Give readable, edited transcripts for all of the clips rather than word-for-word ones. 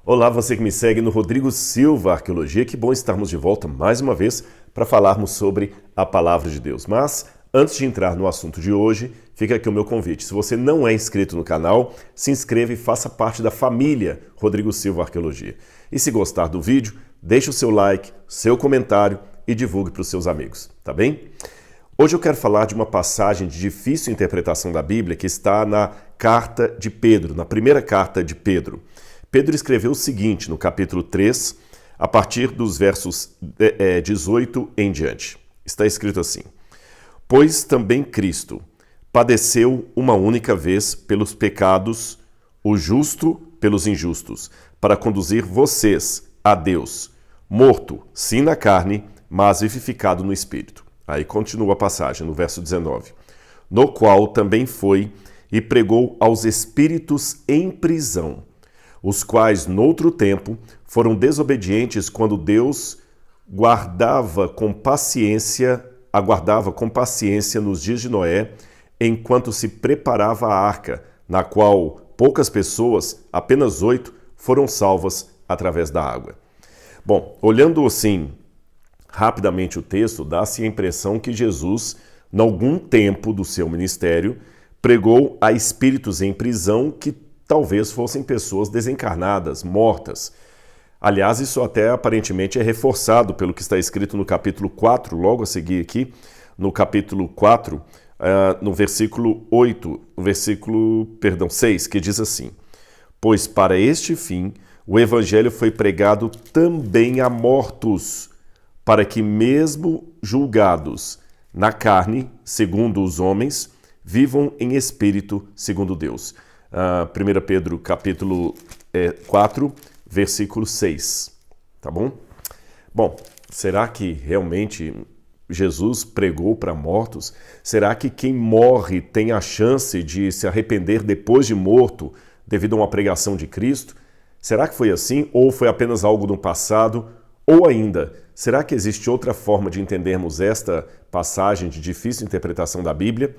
Olá, você que me segue no Rodrigo Silva Arqueologia. Que bom estarmos de volta mais uma vez para falarmos sobre a Palavra de Deus. Mas, antes de entrar no assunto de hoje, fica aqui o meu convite. Se você não é inscrito no canal, se inscreva e faça parte da família Rodrigo Silva Arqueologia. E se gostar do vídeo, deixe o seu like, seu comentário e divulgue para os seus amigos, tá bem? Hoje eu quero falar de uma passagem de difícil interpretação da Bíblia que está na carta de Pedro, na primeira carta de Pedro. Pedro escreveu o seguinte no capítulo 3, a partir dos versos 18 em diante. Está escrito assim: Pois também Cristo padeceu uma única vez pelos pecados, o justo pelos injustos, para conduzir vocês a Deus, morto, sim na carne, mas vivificado no Espírito. Aí continua a passagem, no verso 19. No qual também foi e pregou aos espíritos em prisão, os quais, noutro tempo, foram desobedientes quando Deus aguardava com paciência nos dias de Noé, enquanto se preparava a arca, na qual poucas pessoas, apenas 8, foram salvas através da água. Bom, olhando assim rapidamente o texto, dá-se a impressão que Jesus, em algum tempo do seu ministério, pregou a espíritos em prisão que talvez fossem pessoas desencarnadas, mortas. Aliás, isso até aparentemente é reforçado pelo que está escrito no capítulo 4, logo a seguir aqui, no capítulo 4, no versículo 6, que diz assim: Pois para este fim o evangelho foi pregado também a mortos, para que mesmo julgados na carne, segundo os homens, vivam em espírito, segundo Deus. 1 Pedro capítulo 4, versículo 6, tá bom? Bom, será que realmente Jesus pregou para mortos? Será que quem morre tem a chance de se arrepender depois de morto devido a uma pregação de Cristo? Será que foi assim ou foi apenas algo do passado? Ou ainda, será que existe outra forma de entendermos esta passagem de difícil interpretação da Bíblia?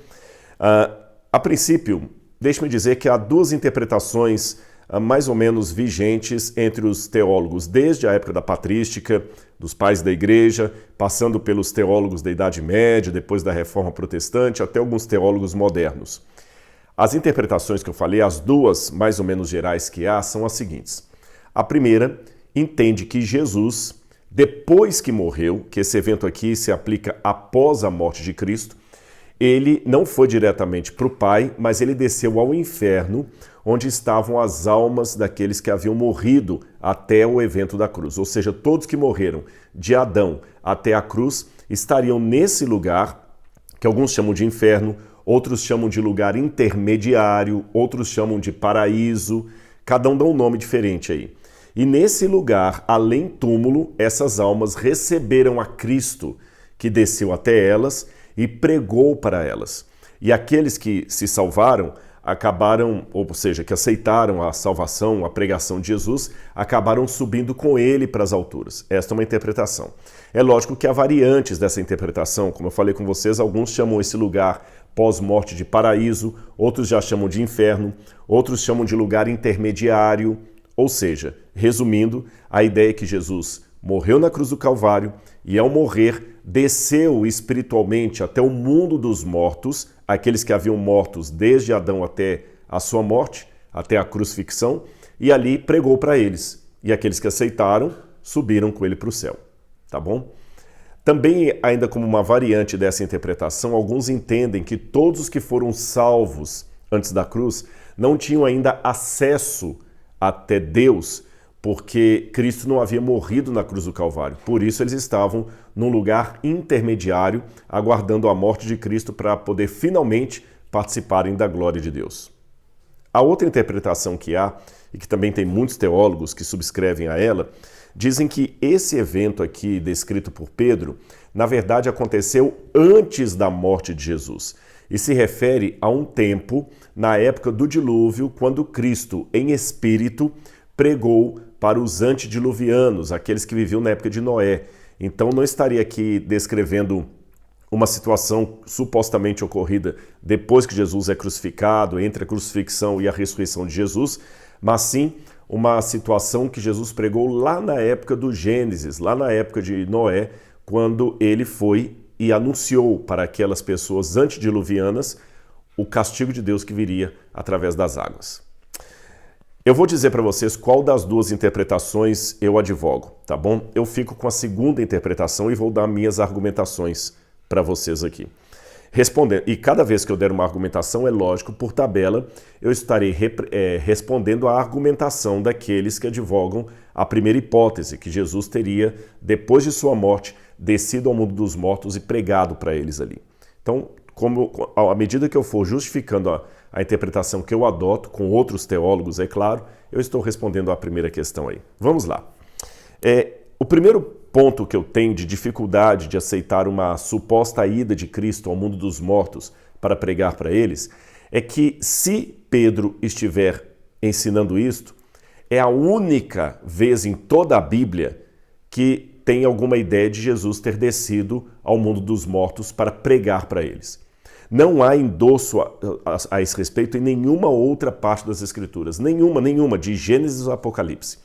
A princípio, deixe-me dizer que há duas interpretações mais ou menos vigentes entre os teólogos, desde a época da patrística, dos pais da igreja, passando pelos teólogos da Idade Média, depois da Reforma Protestante, até alguns teólogos modernos. As interpretações que eu falei, as duas mais ou menos gerais que há, são as seguintes. A primeira entende que Jesus, depois que morreu, que esse evento aqui se aplica após a morte de Cristo, ele não foi diretamente para o Pai, mas ele desceu ao inferno, onde estavam as almas daqueles que haviam morrido até o evento da cruz. Ou seja, todos que morreram de Adão até a cruz estariam nesse lugar, que alguns chamam de inferno, outros chamam de lugar intermediário, outros chamam de paraíso, cada um dá um nome diferente aí. E nesse lugar, além túmulo, essas almas receberam a Cristo, que desceu até elas e pregou para elas. E aqueles que se salvaram acabaram, ou seja, que aceitaram a salvação, a pregação de Jesus, acabaram subindo com ele para as alturas. Esta é uma interpretação. É lógico que há variantes dessa interpretação. Como eu falei com vocês, alguns chamam esse lugar pós-morte de paraíso, outros já chamam de inferno, outros chamam de lugar intermediário. Ou seja, resumindo, a ideia é que Jesus morreu na cruz do Calvário e, ao morrer, desceu espiritualmente até o mundo dos mortos, aqueles que haviam mortos desde Adão até a sua morte, até a crucifixão, e ali pregou para eles. E aqueles que aceitaram subiram com ele para o céu. Tá bom? Também, ainda como uma variante dessa interpretação, alguns entendem que todos os que foram salvos antes da cruz não tinham ainda acesso até Deus, porque Cristo não havia morrido na cruz do Calvário. Por isso eles estavam num lugar intermediário, aguardando a morte de Cristo para poder finalmente participarem da glória de Deus. A outra interpretação que há, e que também tem muitos teólogos que subscrevem a ela, dizem que esse evento aqui descrito por Pedro, na verdade aconteceu antes da morte de Jesus. E se refere a um tempo, na época do dilúvio, quando Cristo, em espírito, pregou para os antediluvianos, aqueles que viviam na época de Noé. Então não estaria aqui descrevendo uma situação supostamente ocorrida depois que Jesus é crucificado, entre a crucifixão e a ressurreição de Jesus, mas sim uma situação que Jesus pregou lá na época do Gênesis, lá na época de Noé, quando ele foi e anunciou para aquelas pessoas antediluvianas o castigo de Deus que viria através das águas. Eu vou dizer para vocês qual das duas interpretações eu advogo, tá bom? Eu fico com a segunda interpretação e vou dar minhas argumentações para vocês aqui. Respondendo, e cada vez que eu der uma argumentação, é lógico, por tabela, eu estarei respondendo a argumentação daqueles que advogam a primeira hipótese, que Jesus teria, depois de sua morte, descido ao mundo dos mortos e pregado para eles ali. Então, à medida que eu for justificando a interpretação que eu adoto, com outros teólogos, é claro, eu estou respondendo à primeira questão aí. Vamos lá. O primeiro ponto que eu tenho de dificuldade de aceitar uma suposta ida de Cristo ao mundo dos mortos para pregar para eles, é que se Pedro estiver ensinando isto, é a única vez em toda a Bíblia que tem alguma ideia de Jesus ter descido ao mundo dos mortos para pregar para eles. Não há endosso a esse respeito em nenhuma outra parte das Escrituras. Nenhuma, de Gênesis ao Apocalipse.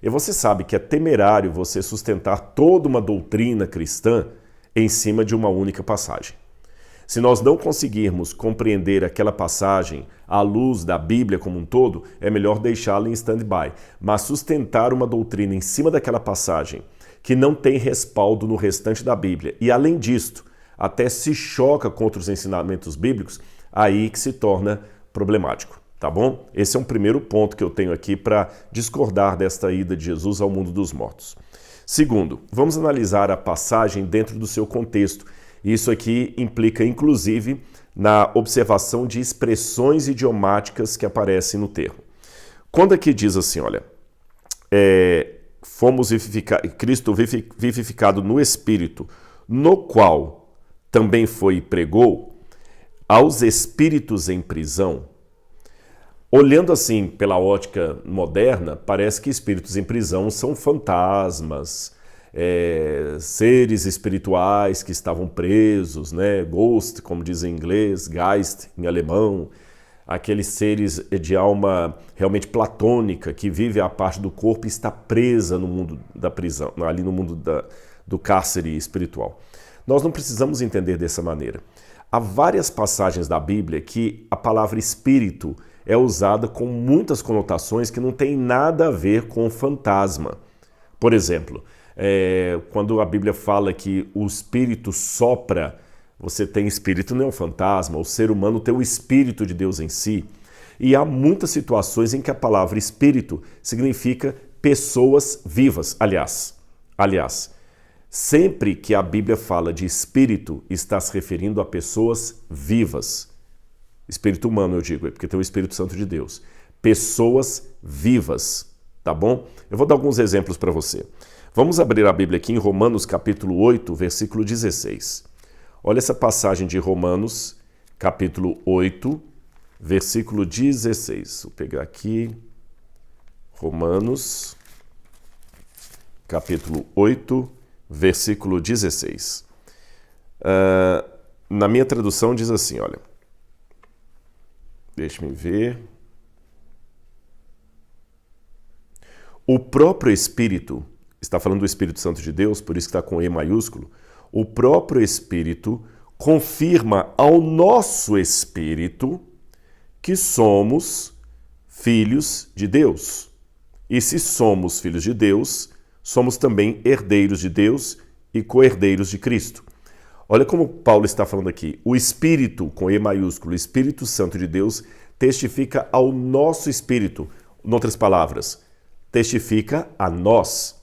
E você sabe que é temerário você sustentar toda uma doutrina cristã em cima de uma única passagem. Se nós não conseguirmos compreender aquela passagem à luz da Bíblia como um todo, é melhor deixá-la em stand-by. Mas sustentar uma doutrina em cima daquela passagem que não tem respaldo no restante da Bíblia, e além disto, até se choca contra os ensinamentos bíblicos, aí que se torna problemático, tá bom? Esse é um primeiro ponto que eu tenho aqui para discordar desta ida de Jesus ao mundo dos mortos. Segundo, vamos analisar a passagem dentro do seu contexto. Isso aqui implica, inclusive, na observação de expressões idiomáticas que aparecem no termo. Quando aqui diz assim, olha, Cristo vivificado no Espírito, no qual também foi e pregou aos espíritos em prisão. Olhando assim pela ótica moderna, parece que espíritos em prisão são fantasmas, seres espirituais que estavam presos, né? Ghost, como diz em inglês, Geist em alemão, aqueles seres de alma realmente platônica que vive a parte do corpo e está presa no mundo da prisão, ali no mundo do cárcere espiritual. Nós não precisamos entender dessa maneira. Há várias passagens da Bíblia que a palavra espírito é usada com muitas conotações que não tem nada a ver com fantasma. Por exemplo, quando a Bíblia fala que o espírito sopra, você tem espírito, não é um fantasma, o ser humano tem o espírito de Deus em si. E há muitas situações em que a palavra espírito significa pessoas vivas. Aliás, sempre que a Bíblia fala de espírito, está se referindo a pessoas vivas. Espírito humano, eu digo, porque tem o Espírito Santo de Deus. Pessoas vivas, tá bom? Eu vou dar alguns exemplos para você. Vamos abrir a Bíblia aqui em Romanos capítulo 8, versículo 16. Olha essa passagem de Romanos, capítulo 8, versículo 16. Vou pegar aqui, Romanos, capítulo 8, versículo 16. Na minha tradução diz assim, olha. Deixa-me ver. O próprio Espírito, está falando do Espírito Santo de Deus, por isso que está com E maiúsculo, o próprio Espírito confirma ao nosso espírito que somos filhos de Deus. E se somos filhos de Deus, somos também herdeiros de Deus e co-herdeiros de Cristo. Olha como Paulo está falando aqui. O Espírito, com E maiúsculo, o Espírito Santo de Deus, testifica ao nosso espírito. Em outras palavras, testifica a nós.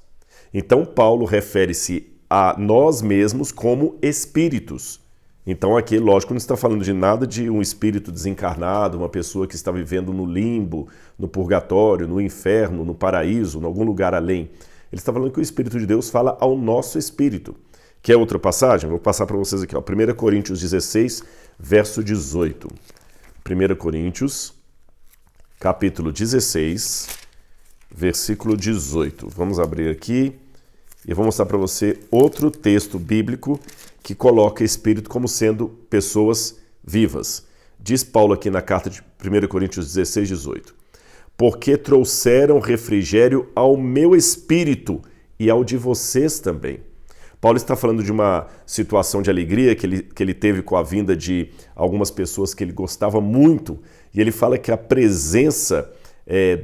Então, Paulo refere-se a nós mesmos como espíritos. Então, aqui, lógico, não está falando de nada de um espírito desencarnado, uma pessoa que está vivendo no limbo, no purgatório, no inferno, no paraíso, em algum lugar além. Ele está falando que o Espírito de Deus fala ao nosso espírito. Quer outra passagem? Vou passar para vocês aqui. 1 Coríntios 16, verso 18. 1 Coríntios, capítulo 16, versículo 18. Vamos abrir aqui e vou mostrar para você outro texto bíblico que coloca espírito como sendo pessoas vivas. Diz Paulo aqui na carta de 1 Coríntios 16, 18. porque trouxeram refrigério ao meu espírito e ao de vocês também. Paulo está falando de uma situação de alegria que ele teve com a vinda de algumas pessoas que ele gostava muito, e ele fala que a presença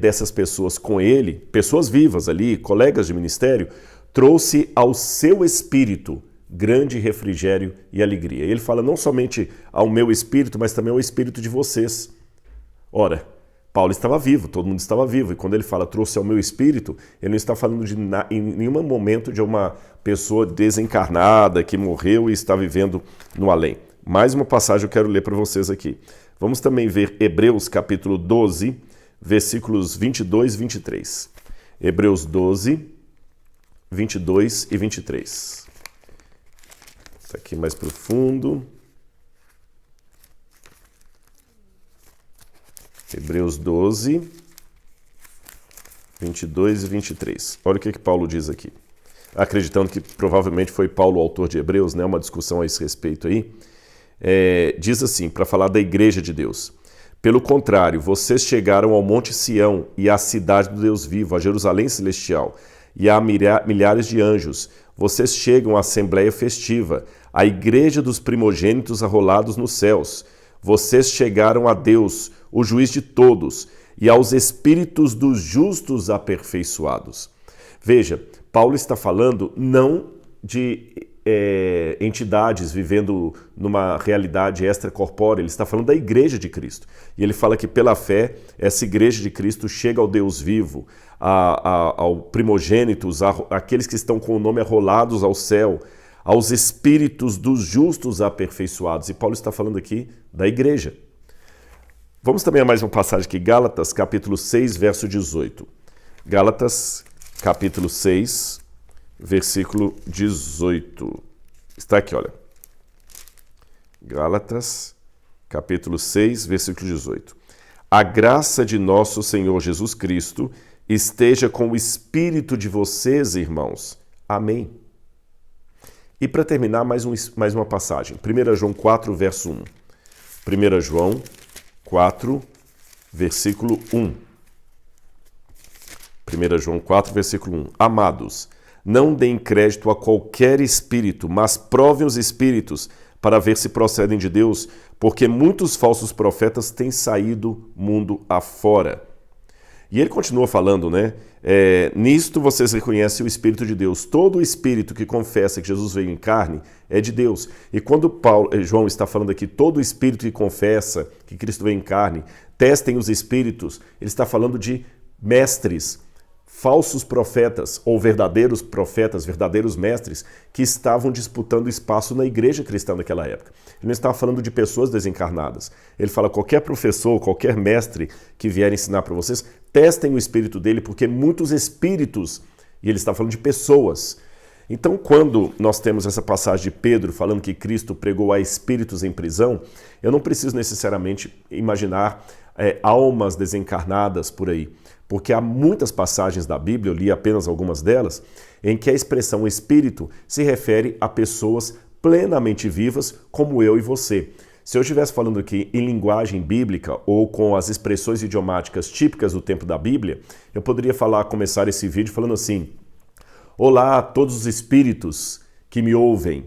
dessas pessoas com ele, pessoas vivas ali, colegas de ministério, trouxe ao seu espírito grande refrigério e alegria. Ele fala não somente ao meu espírito, mas também ao espírito de vocês. Ora, Paulo estava vivo, todo mundo estava vivo, e quando ele fala trouxe ao meu espírito, ele não está falando em nenhum momento de uma pessoa desencarnada que morreu e está vivendo no além. Mais uma passagem eu quero ler para vocês aqui. Vamos também ver Hebreus capítulo 12, versículos 22 e 23. Hebreus 12, 22 e 23. Isso aqui mais profundo. Hebreus 12, 22 e 23. Olha o que Paulo diz aqui. Acreditando que provavelmente foi Paulo o autor de Hebreus, né? Uma discussão a esse respeito aí. Diz assim, para falar da igreja de Deus. Pelo contrário, vocês chegaram ao Monte Sião e à cidade do Deus vivo, a Jerusalém celestial, e a milhares de anjos. Vocês chegam à assembleia festiva, à igreja dos primogênitos arrolados nos céus. Vocês chegaram a Deus, o juiz de todos, e aos espíritos dos justos aperfeiçoados. Veja, Paulo está falando não de entidades vivendo numa realidade extracorpórea, ele está falando da igreja de Cristo. E ele fala que pela fé, essa igreja de Cristo chega ao Deus vivo, ao primogênitos, àqueles que estão com o nome arrolados ao céu, aos espíritos dos justos aperfeiçoados. E Paulo está falando aqui da igreja. Vamos também a mais uma passagem aqui, Gálatas, capítulo 6, verso 18. Gálatas, capítulo 6, versículo 18. Está aqui, olha. Gálatas, capítulo 6, versículo 18. A graça de nosso Senhor Jesus Cristo esteja com o espírito de vocês, irmãos. Amém. E para terminar, mais uma passagem. 1 João 4, verso 1. 1 João 4, versículo 1. 1 João 4, versículo 1. Amados, não deem crédito a qualquer espírito, mas provem os espíritos para ver se procedem de Deus, porque muitos falsos profetas têm saído mundo afora. E ele continua falando, né? Nisto vocês reconhecem o Espírito de Deus. Todo espírito que confessa que Jesus veio em carne é de Deus. E quando João está falando aqui, todo espírito que confessa que Cristo veio em carne, testem os espíritos, ele está falando de mestres, falsos profetas ou verdadeiros profetas, verdadeiros mestres que estavam disputando espaço na igreja cristã naquela época. Ele não estava falando de pessoas desencarnadas. Ele fala, qualquer professor, qualquer mestre que vier ensinar para vocês, testem o espírito dele, porque muitos espíritos, e ele está falando de pessoas. Então, quando nós temos essa passagem de Pedro falando que Cristo pregou a espíritos em prisão, eu não preciso necessariamente imaginar almas desencarnadas por aí, porque há muitas passagens da Bíblia, eu li apenas algumas delas, em que a expressão espírito se refere a pessoas plenamente vivas como eu e você. Se eu estivesse falando aqui em linguagem bíblica ou com as expressões idiomáticas típicas do tempo da Bíblia, eu poderia começar esse vídeo falando assim: olá a todos os espíritos que me ouvem.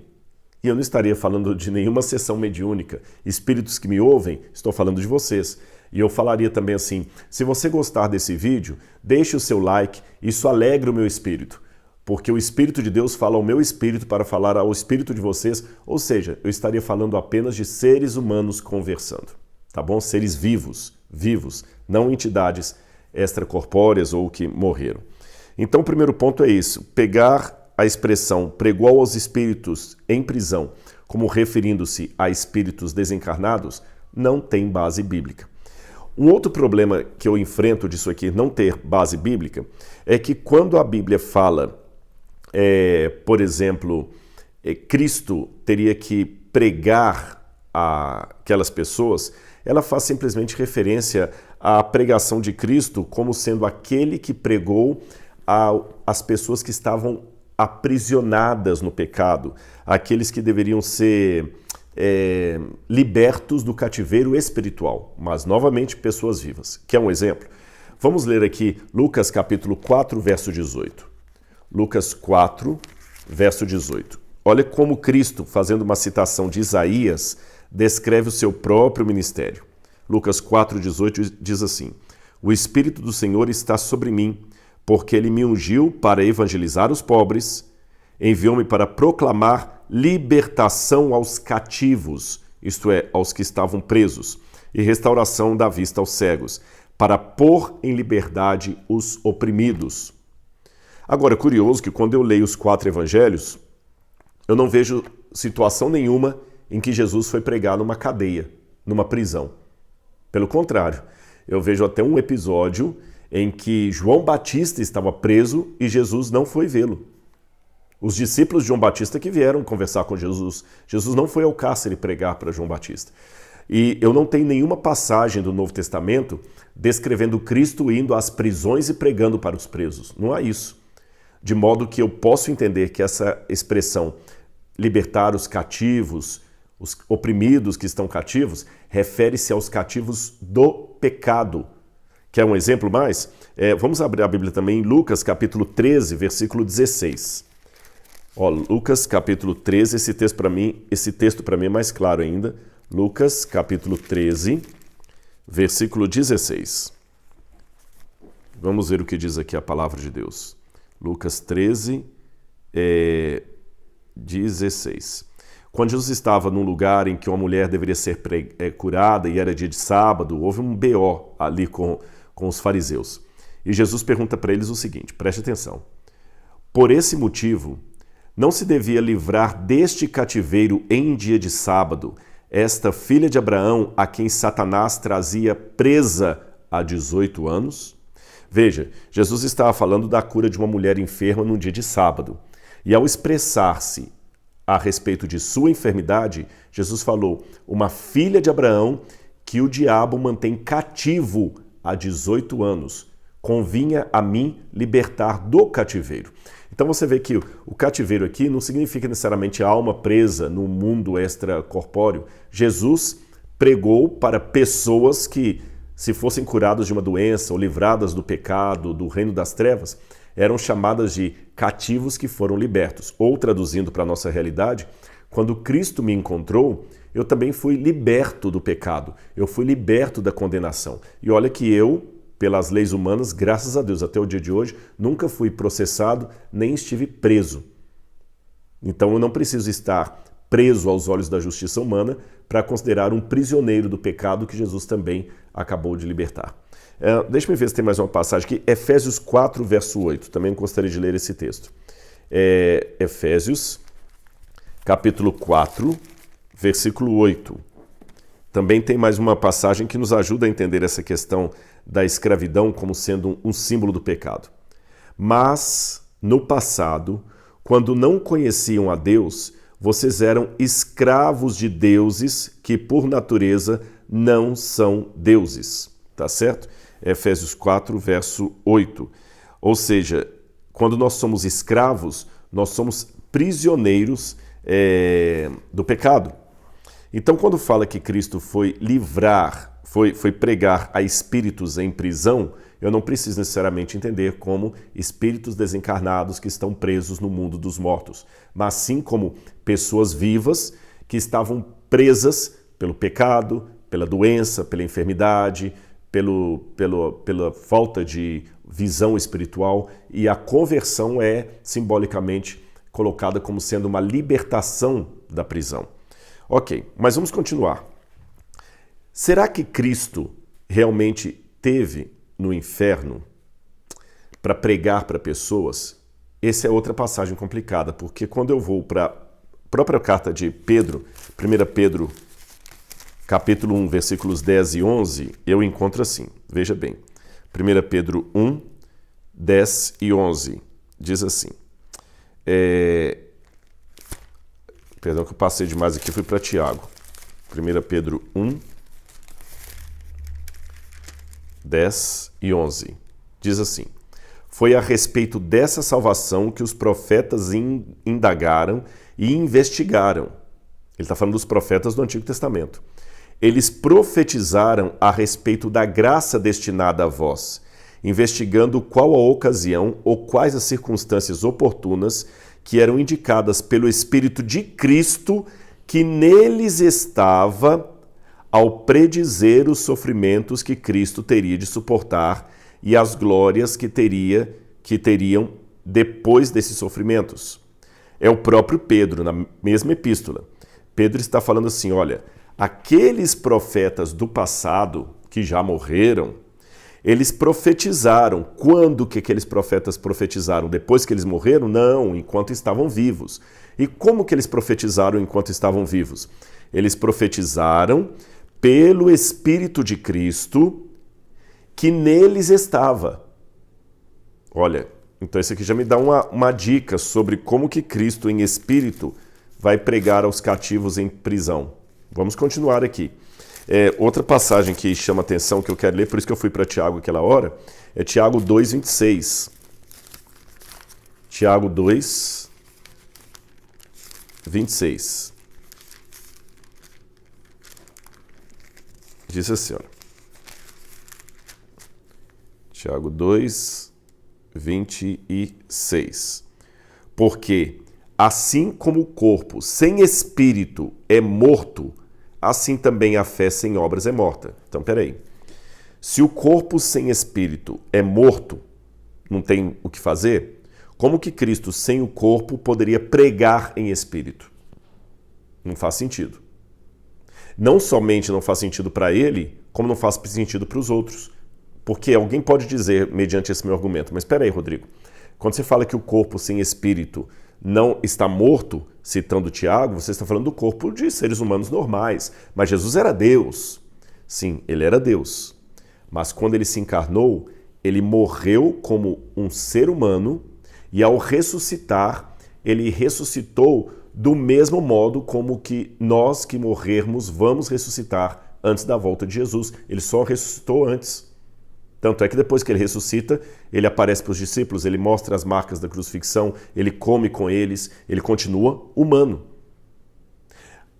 E eu não estaria falando de nenhuma sessão mediúnica. Espíritos que me ouvem, estou falando de vocês. E eu falaria também assim, se você gostar desse vídeo, deixe o seu like, isso alegra o meu espírito. Porque o Espírito de Deus fala ao meu espírito para falar ao espírito de vocês, ou seja, eu estaria falando apenas de seres humanos conversando, tá bom? Seres vivos, não entidades extracorpóreas ou que morreram. Então o primeiro ponto é isso, pegar a expressão pregou aos espíritos em prisão como referindo-se a espíritos desencarnados, não tem base bíblica. Um outro problema que eu enfrento disso aqui, não ter base bíblica, é que quando a Bíblia fala, por exemplo, Cristo teria que pregar a aquelas pessoas, ela faz simplesmente referência à pregação de Cristo como sendo aquele que pregou às pessoas que estavam aprisionadas no pecado, aqueles que deveriam ser libertos do cativeiro espiritual, mas novamente pessoas vivas. Quer um exemplo? Vamos ler aqui Lucas capítulo 4, verso 18. Lucas 4, verso 18. Olha como Cristo, fazendo uma citação de Isaías, descreve o seu próprio ministério. Lucas 4, 18 diz assim: O Espírito do Senhor está sobre mim, porque Ele me ungiu para evangelizar os pobres, enviou-me para proclamar libertação aos cativos, isto é, aos que estavam presos, e restauração da vista aos cegos, para pôr em liberdade os oprimidos. Agora, é curioso que quando eu leio os 4 evangelhos, eu não vejo situação nenhuma em que Jesus foi pregar numa cadeia, numa prisão. Pelo contrário, eu vejo até um episódio em que João Batista estava preso e Jesus não foi vê-lo. Os discípulos de João Batista que vieram conversar com Jesus. Jesus não foi ao cárcere pregar para João Batista. E eu não tenho nenhuma passagem do Novo Testamento descrevendo Cristo indo às prisões e pregando para os presos. Não há isso. De modo que eu posso entender que essa expressão libertar os cativos, os oprimidos que estão cativos, refere-se aos cativos do pecado. Quer um exemplo mais? Vamos abrir a Bíblia também em Lucas capítulo 13, versículo 16. Lucas capítulo 13, esse texto para mim é mais claro ainda. Lucas capítulo 13, versículo 16. Vamos ver o que diz aqui a palavra de Deus. Lucas 13, 16. Quando Jesus estava num lugar em que uma mulher deveria ser curada e era dia de sábado, houve um BO ali com os fariseus. E Jesus pergunta para eles o seguinte, preste atenção. Por esse motivo, não se devia livrar deste cativeiro em dia de sábado esta filha de Abraão a quem Satanás trazia presa há 18 anos? Veja, Jesus estava falando da cura de uma mulher enferma num dia de sábado. E ao expressar-se a respeito de sua enfermidade, Jesus falou, uma filha de Abraão que o diabo mantém cativo há 18 anos. Convinha a mim libertar do cativeiro. Então você vê que o cativeiro aqui não significa necessariamente a alma presa no mundo extracorpóreo. Jesus pregou para pessoas que, se fossem curadas de uma doença ou livradas do pecado, do reino das trevas, eram chamadas de cativos que foram libertos. Ou, traduzindo para a nossa realidade, quando Cristo me encontrou, eu também fui liberto do pecado. Eu fui liberto da condenação. E olha que eu, pelas leis humanas, graças a Deus, até o dia de hoje, nunca fui processado, nem estive preso. Então eu não preciso estar preso aos olhos da justiça humana para considerar um prisioneiro do pecado que Jesus também acabou de libertar. Deixa eu ver se tem mais uma passagem aqui. Efésios 4, verso 8. Também gostaria de ler esse texto. Efésios, capítulo 4, versículo 8. Também tem mais uma passagem que nos ajuda a entender essa questão da escravidão como sendo um símbolo do pecado. Mas, no passado, quando não conheciam a Deus, vocês eram escravos de deuses que, por natureza, não são deuses. Tá certo? Efésios 4, verso 8. Ou seja, quando nós somos escravos, nós somos prisioneiros do pecado. Então, quando fala que Cristo foi livrar, foi pregar a espíritos em prisão, eu não preciso necessariamente entender como espíritos desencarnados que estão presos no mundo dos mortos, mas sim como pessoas vivas que estavam presas pelo pecado, pela doença, pela enfermidade, pela falta de visão espiritual, e a conversão é simbolicamente colocada como sendo uma libertação da prisão. Ok, mas vamos continuar. Será que Cristo realmente esteve no inferno para pregar para pessoas? Essa é outra passagem complicada, porque quando eu vou para a própria carta de Pedro, 1 Pedro, capítulo 1, versículos 10 e 11, eu encontro assim, veja bem, 1 Pedro 1, 10 e 11, diz assim, perdão que eu passei demais aqui, fui para Tiago. 1 Pedro 1, 10 e 11. Diz assim, foi a respeito dessa salvação que os profetas indagaram e investigaram. Ele está falando dos profetas do Antigo Testamento. Eles profetizaram a respeito da graça destinada a vós. investigando qual a ocasião ou quais as circunstâncias oportunas que eram indicadas pelo Espírito de Cristo que neles estava ao predizer os sofrimentos que Cristo teria de suportar e as glórias que teriam depois desses sofrimentos. É o próprio Pedro, na mesma epístola. Pedro está falando assim, olha, aqueles profetas do passado que já morreram, eles profetizaram. Quando que aqueles profetas profetizaram? Depois que eles morreram? Não, enquanto estavam vivos. E como que eles profetizaram enquanto estavam vivos? Eles profetizaram pelo Espírito de Cristo que neles estava. Olha, então isso aqui já me dá uma dica sobre como que Cristo em Espírito vai pregar aos cativos em prisão. Vamos continuar aqui. Outra passagem que chama atenção, que eu quero ler, por isso que eu fui para Tiago aquela hora, é Tiago 2:26. Tiago 2:26. Diz assim, olha. Tiago 2:26. Porque assim como o corpo sem espírito é morto, assim também a fé sem obras é morta. Então, peraí. Se o corpo sem espírito é morto, não tem o que fazer, como que Cristo sem o corpo poderia pregar em espírito? Não faz sentido. Não somente não faz sentido para ele, como não faz sentido para os outros. Porque alguém pode dizer, mediante esse meu argumento, mas espera aí, Rodrigo, quando você fala que o corpo sem espírito não está morto, citando Tiago, você está falando do corpo de seres humanos normais. Mas Jesus era Deus. Sim, ele era Deus. Mas quando ele se encarnou, ele morreu como um ser humano e ao ressuscitar, ele ressuscitou do mesmo modo como que nós que morrermos vamos ressuscitar antes da volta de Jesus. Ele só ressuscitou antes. Tanto é que depois que ele ressuscita, ele aparece para os discípulos, ele mostra as marcas da crucifixão, ele come com eles, ele continua humano.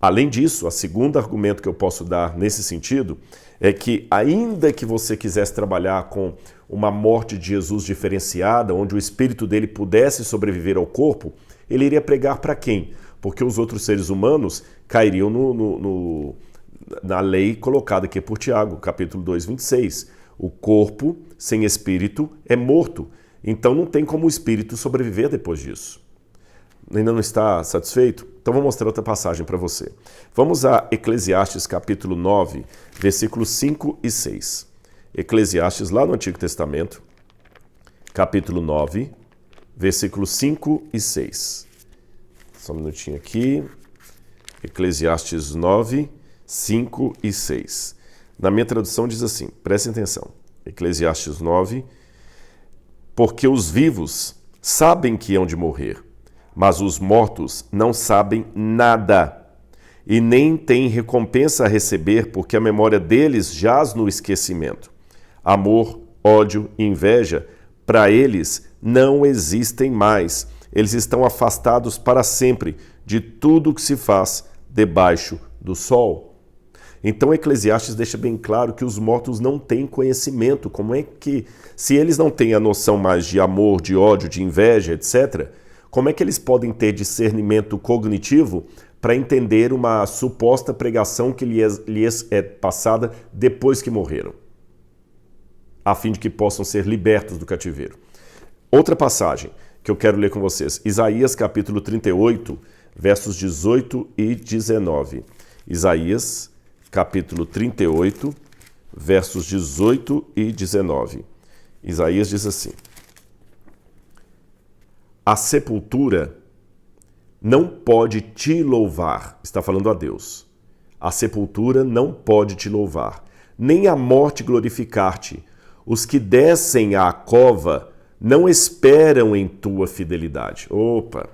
Além disso, o segundo argumento que eu posso dar nesse sentido é que, ainda que você quisesse trabalhar com uma morte de Jesus diferenciada, onde o espírito dele pudesse sobreviver ao corpo, ele iria pregar para quem? Porque os outros seres humanos cairiam na lei colocada aqui por Tiago, capítulo 2:26. O corpo sem espírito é morto. Então não tem como o espírito sobreviver depois disso. Ainda não está satisfeito? Então vou mostrar outra passagem para você. Vamos a Eclesiastes capítulo 9, versículos 5 e 6. Eclesiastes lá no Antigo Testamento, capítulo 9, versículos 5 e 6. Só um minutinho aqui. Eclesiastes 9, 5 e 6. Na minha tradução diz assim, prestem atenção, Eclesiastes 9, porque os vivos sabem que hão de morrer, mas os mortos não sabem nada, e nem têm recompensa a receber, porque a memória deles jaz no esquecimento. Amor, ódio e inveja, para eles não existem mais. Eles estão afastados para sempre de tudo que se faz debaixo do sol. Então Eclesiastes deixa bem claro que os mortos não têm conhecimento. Como é que, se eles não têm a noção mais de amor, de ódio, de inveja, etc., como é que eles podem ter discernimento cognitivo para entender uma suposta pregação que lhes é passada depois que morreram, a fim de que possam ser libertos do cativeiro? Outra passagem que eu quero ler com vocês, Isaías capítulo 38, versos 18 e 19. Isaías capítulo 38, versos 18 e 19. Isaías diz assim: a sepultura não pode te louvar, está falando a Deus. A sepultura não pode te louvar, nem a morte glorificar-te. Os que descem à cova não esperam em tua fidelidade. Opa!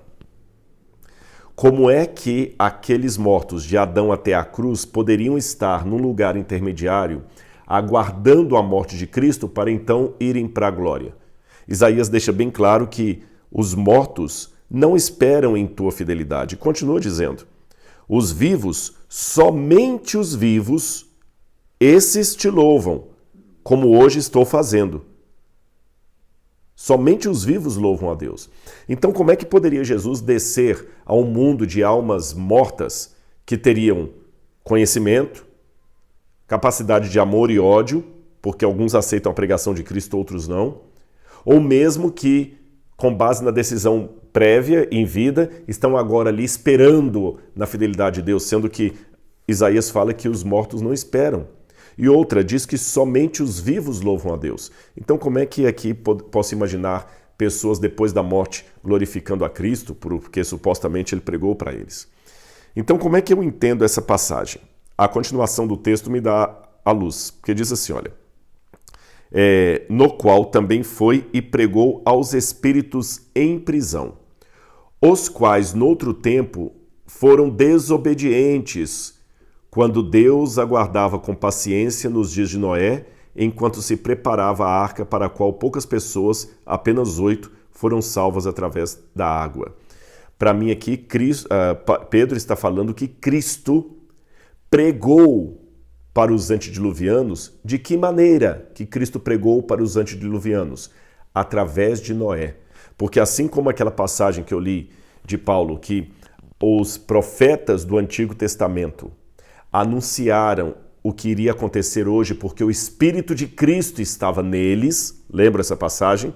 Como é que aqueles mortos de Adão até a cruz poderiam estar num lugar intermediário, aguardando a morte de Cristo para então irem para a glória? Isaías deixa bem claro que os mortos não esperam em tua fidelidade. Continua dizendo, os vivos, somente os vivos, esses te louvam, como hoje estou fazendo. Somente os vivos louvam a Deus. Então, como é que poderia Jesus descer a um mundo de almas mortas que teriam conhecimento, capacidade de amor e ódio, porque alguns aceitam a pregação de Cristo, outros não, ou mesmo que, com base na decisão prévia em vida, estão agora ali esperando na fidelidade de Deus, sendo que Isaías fala que os mortos não esperam. E outra diz que somente os vivos louvam a Deus. Então, como é que aqui posso imaginar pessoas depois da morte glorificando a Cristo, porque supostamente ele pregou para eles? Então, como é que eu entendo essa passagem? A continuação do texto me dá a luz, porque diz assim, olha, no qual também foi e pregou aos espíritos em prisão, os quais, noutro tempo, foram desobedientes, quando Deus aguardava com paciência nos dias de Noé, enquanto se preparava a arca para a qual poucas pessoas, apenas 8, foram salvas através da água. Para mim aqui, Pedro está falando que Cristo pregou para os antediluvianos. De que maneira que Cristo pregou para os antediluvianos? Através de Noé. Porque assim como aquela passagem que eu li de Paulo, que os profetas do Antigo Testamento anunciaram o que iria acontecer hoje porque o Espírito de Cristo estava neles, lembra essa passagem?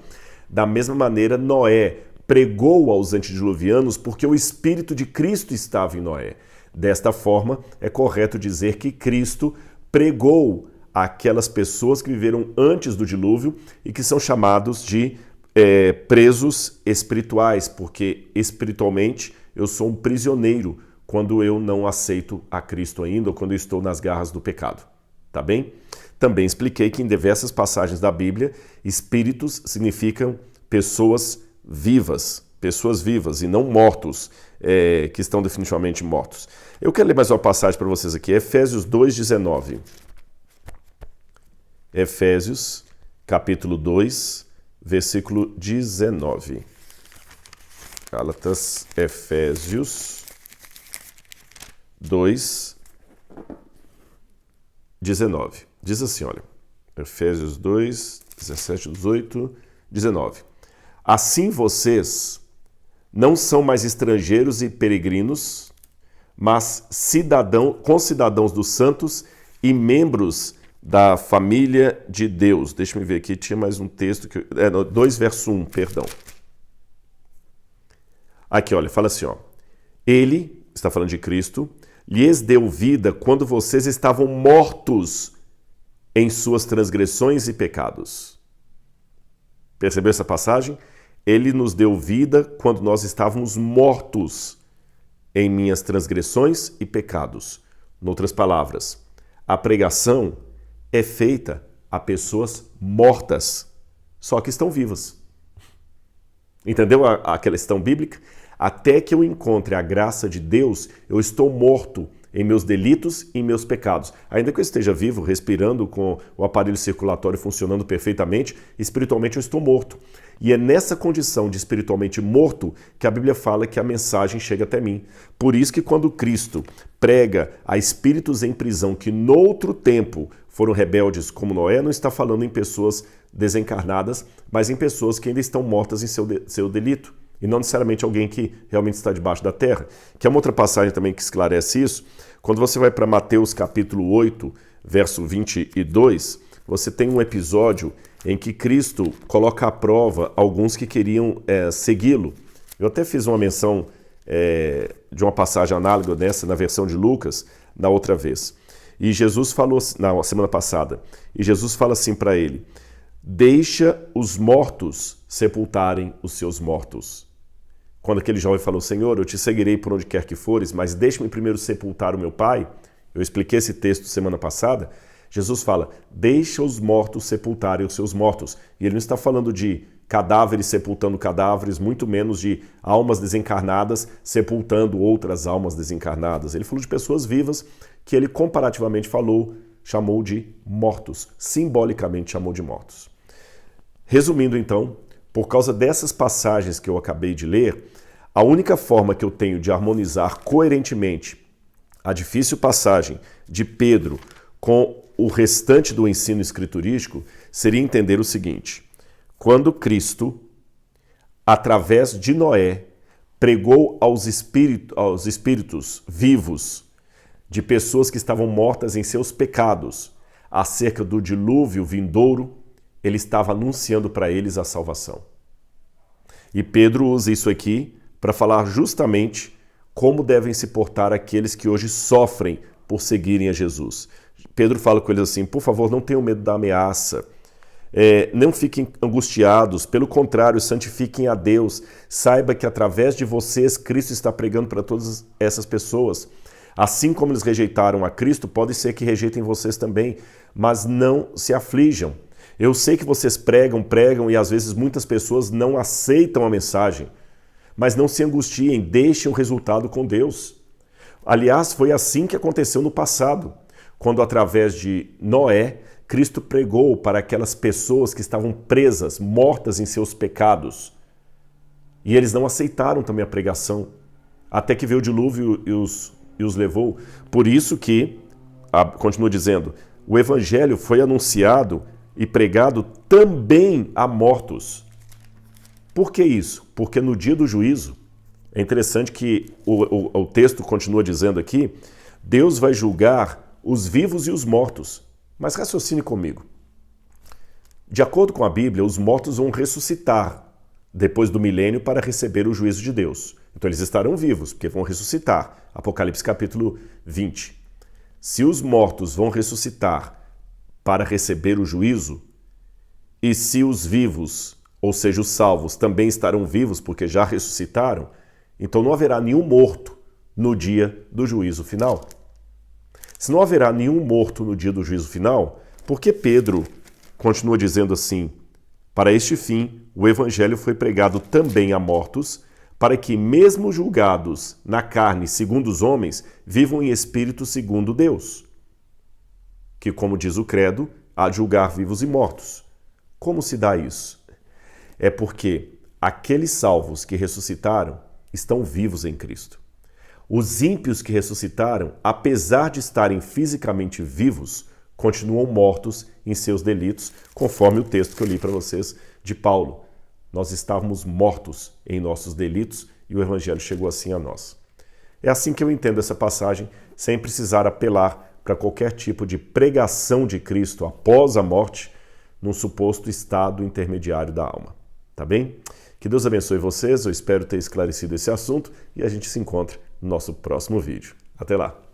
Da mesma maneira, Noé pregou aos antediluvianos porque o Espírito de Cristo estava em Noé. Desta forma, é correto dizer que Cristo pregou àquelas pessoas que viveram antes do dilúvio e que são chamados de presos espirituais, porque espiritualmente eu sou um prisioneiro quando eu não aceito a Cristo ainda ou quando eu estou nas garras do pecado. Tá bem? Também expliquei que em diversas passagens da Bíblia, espíritos significam pessoas vivas e não mortos, que estão definitivamente mortos. Eu quero ler mais uma passagem para vocês aqui, Efésios 2,19. Efésios, capítulo 2, versículo 19. Gálatas, Efésios 2, 19. Diz assim, olha, Efésios 2, 17, 18, 19. Assim vocês não são mais estrangeiros e peregrinos, mas concidadãos dos santos e membros da família de Deus. Deixa eu ver aqui, tinha mais um texto, 2 verso 1, perdão. Aqui, olha, fala assim, ó. Ele, está falando de Cristo, lhes deu vida quando vocês estavam mortos em suas transgressões e pecados. Percebeu essa passagem? Ele nos deu vida quando nós estávamos mortos em minhas transgressões e pecados. Em outras palavras, a pregação é feita a pessoas mortas, só que estão vivas. Entendeu a questão bíblica? Até que eu encontre a graça de Deus, eu estou morto em meus delitos e em meus pecados. Ainda que eu esteja vivo, respirando, com o aparelho circulatório funcionando perfeitamente, espiritualmente eu estou morto. E é nessa condição de espiritualmente morto que a Bíblia fala que a mensagem chega até mim. Por isso que quando Cristo prega a espíritos em prisão que noutro tempo foram rebeldes como Noé, não está falando em pessoas desencarnadas, mas em pessoas que ainda estão mortas em seu delito. E não necessariamente alguém que realmente está debaixo da terra. Que é uma outra passagem também que esclarece isso. Quando você vai para Mateus capítulo 8, verso 22, você tem um episódio em que Cristo coloca à prova alguns que queriam segui-lo. Eu até fiz uma menção de uma passagem análoga dessa na versão de Lucas, na outra vez. E Jesus falou, na semana passada, e Jesus fala assim para ele, deixa os mortos sepultarem os seus mortos. Quando aquele jovem falou, Senhor, eu te seguirei por onde quer que fores, mas deixe-me primeiro sepultar o meu pai, eu expliquei esse texto semana passada, Jesus fala, deixa os mortos sepultarem os seus mortos. E ele não está falando de cadáveres sepultando cadáveres, muito menos de almas desencarnadas sepultando outras almas desencarnadas. Ele falou de pessoas vivas que ele comparativamente chamou de mortos, simbolicamente chamou de mortos. Resumindo então, por causa dessas passagens que eu acabei de ler, a única forma que eu tenho de harmonizar coerentemente a difícil passagem de Pedro com o restante do ensino escriturístico seria entender o seguinte: quando Cristo, através de Noé, pregou aos espíritos vivos de pessoas que estavam mortas em seus pecados acerca do dilúvio vindouro, ele estava anunciando para eles a salvação. E Pedro usa isso aqui para falar justamente como devem se portar aqueles que hoje sofrem por seguirem a Jesus. Pedro fala com eles assim: por favor, não tenham medo da ameaça, não fiquem angustiados, pelo contrário, santifiquem a Deus, saiba que através de vocês Cristo está pregando para todas essas pessoas. Assim como eles rejeitaram a Cristo, pode ser que rejeitem vocês também, mas não se aflijam. Eu sei que vocês pregam e às vezes muitas pessoas não aceitam a mensagem, mas não se angustiem, deixem o resultado com Deus. Aliás, foi assim que aconteceu no passado, quando através de Noé, Cristo pregou para aquelas pessoas que estavam presas, mortas em seus pecados. E eles não aceitaram também a pregação, até que veio o dilúvio e os levou. Por isso que, continua dizendo, o evangelho foi anunciado e pregado também a mortos. Por que isso? Porque no dia do juízo, é interessante que o texto continua dizendo aqui, Deus vai julgar os vivos e os mortos. Mas raciocine comigo. De acordo com a Bíblia, os mortos vão ressuscitar depois do milênio para receber o juízo de Deus. Então eles estarão vivos, porque vão ressuscitar. Apocalipse capítulo 20. Se os mortos vão ressuscitar para receber o juízo, e se os vivos, ou seja, os salvos, também estarão vivos porque já ressuscitaram, então não haverá nenhum morto no dia do juízo final. Se não haverá nenhum morto no dia do juízo final, por que Pedro continua dizendo assim: para este fim, o evangelho foi pregado também a mortos, para que, mesmo julgados na carne segundo os homens, vivam em espírito segundo Deus. Que, como diz o credo, há de julgar vivos e mortos. Como se dá isso? É porque aqueles salvos que ressuscitaram estão vivos em Cristo. Os ímpios que ressuscitaram, apesar de estarem fisicamente vivos, continuam mortos em seus delitos, conforme o texto que eu li para vocês de Paulo. Nós estávamos mortos em nossos delitos e o evangelho chegou assim a nós. É assim que eu entendo essa passagem, sem precisar apelar para qualquer tipo de pregação de Cristo após a morte, num suposto estado intermediário da alma. Tá bem? Que Deus abençoe vocês, eu espero ter esclarecido esse assunto e a gente se encontra no nosso próximo vídeo. Até lá!